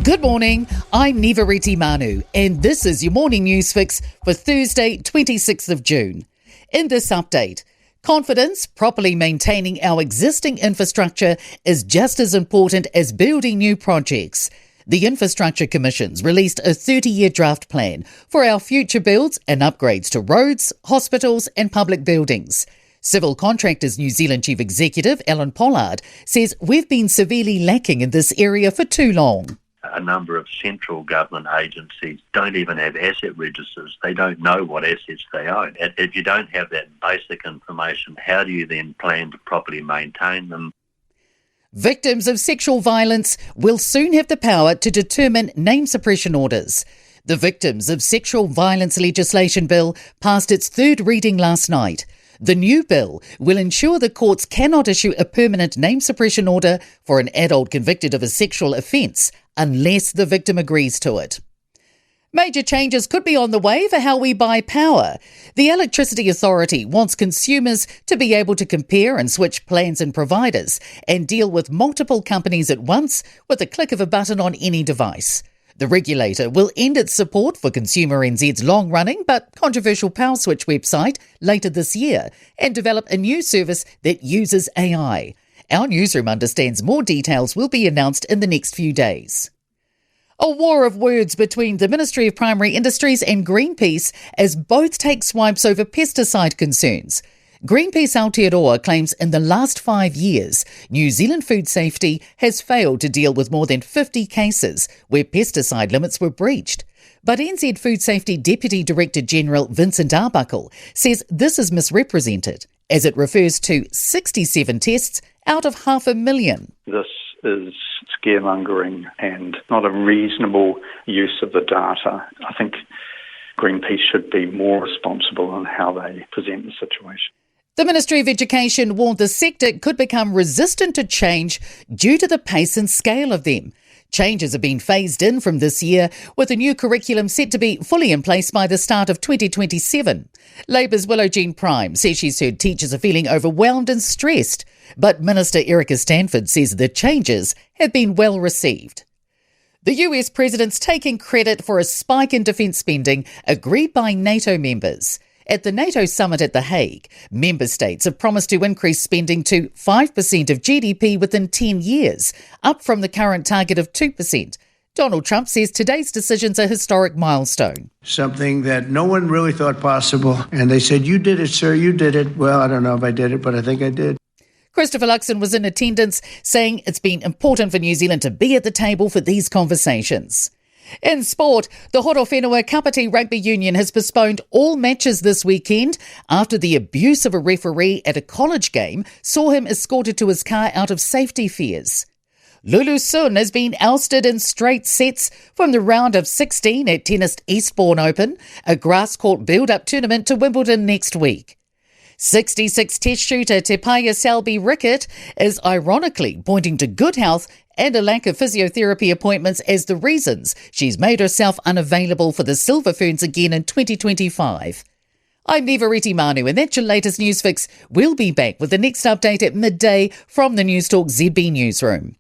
Good morning, I'm Nivariti Manu, and this is your morning news fix for Thursday, 26th of June. In this update, confidence, properly maintaining our existing infrastructure is just as important as building new projects. The Infrastructure Commission's released a 30-year draft plan for our future builds and upgrades to roads, hospitals and public buildings. Civil Contractors New Zealand Chief Executive Alan Pollard says we've been severely lacking in this area for too long. A number of central government agencies don't even have asset registers. They don't know what assets they own. If you don't have that basic information, how do you then plan to properly maintain them? Victims of sexual violence will soon have the power to determine name suppression orders. The Victims of Sexual Violence legislation bill passed its third reading last night. The new bill will ensure the courts cannot issue a permanent name suppression order for an adult convicted of a sexual offence unless the victim agrees to it. Major changes could be on the way for how we buy power. The Electricity Authority wants consumers to be able to compare and switch plans and providers and deal with multiple companies at once with a click of a button on any device. The regulator will end its support for Consumer NZ's long-running but controversial Power Switch website later this year and develop a new service that uses AI. Our newsroom understands more details will be announced in the next few days. A war of words between the Ministry of Primary Industries and Greenpeace as both take swipes over pesticide concerns. Greenpeace Aotearoa claims in the last 5 years, New Zealand food safety has failed to deal with more than 50 cases where pesticide limits were breached. But NZ Food Safety Deputy Director General Vincent Arbuckle says this is misrepresented, as it refers to 67 tests out of 500,000. This is scaremongering and not a reasonable use of the data. I think Greenpeace should be more responsible in how they present the situation. The Ministry of Education warned the sector could become resistant to change due to the pace and scale of them. Changes have been phased in from this year, with a new curriculum set to be fully in place by the start of 2027. Labour's Willow Jean Prime says she's heard teachers are feeling overwhelmed and stressed, but Minister Erica Stanford says the changes have been well received. The US president's taking credit for a spike in defence spending agreed by NATO members. At the NATO summit at The Hague, member states have promised to increase spending to 5% of GDP within 10 years, up from the current target of 2%. Donald Trump says today's decision's a historic milestone. Something that no one really thought possible. And they said, "You did it, sir, you did it." Well, I don't know if I did it, but I think I did. Christopher Luxon was in attendance, saying it's been important for New Zealand to be at the table for these conversations. In sport, the Horowhenua Kapiti Rugby Union has postponed all matches this weekend after the abuse of a referee at a college game saw him escorted to his car out of safety fears. Lulu Sun has been ousted in straight sets from the round of 16 at tennis Eastbourne Open, a grass-court build-up tournament to Wimbledon next week. 66 Test shooter Tepaya Selby-Rickett is ironically pointing to good health and a lack of physiotherapy appointments as the reasons she's made herself unavailable for the Silver Ferns again in 2025. I'm Nivariti Manu, and that's your latest news fix. We'll be back with the next update at midday from the Newstalk ZB newsroom.